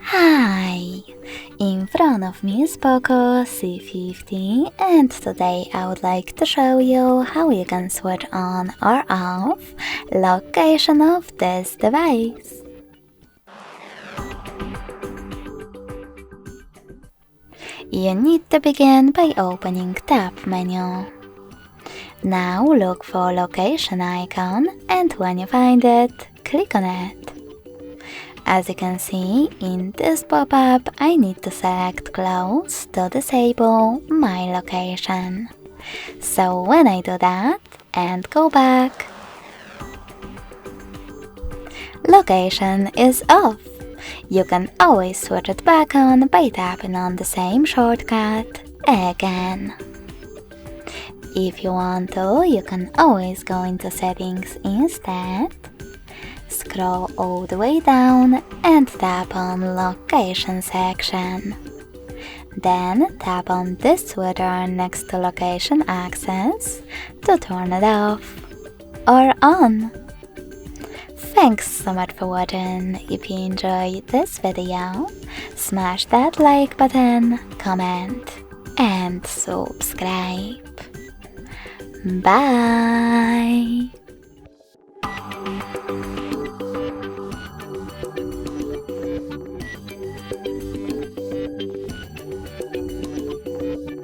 Hi! In front of me is POCO C50 and today I would like to show you how you can switch on or off location of this device. You need to begin by opening Tab menu. Now look for location icon and when you find it, click on it. As you can see, in this pop-up, I need to select Close to disable my location. So when I do that and go back, location is off. You can always switch it back on by tapping on the same shortcut again. If you want to, you can always go into Settings instead. Scroll all the way down and tap on Location section. Then tap on this switcher next to Location Access to turn it off or on. Thanks so much for watching. If you enjoyed this video, smash that like button, comment and subscribe. Bye!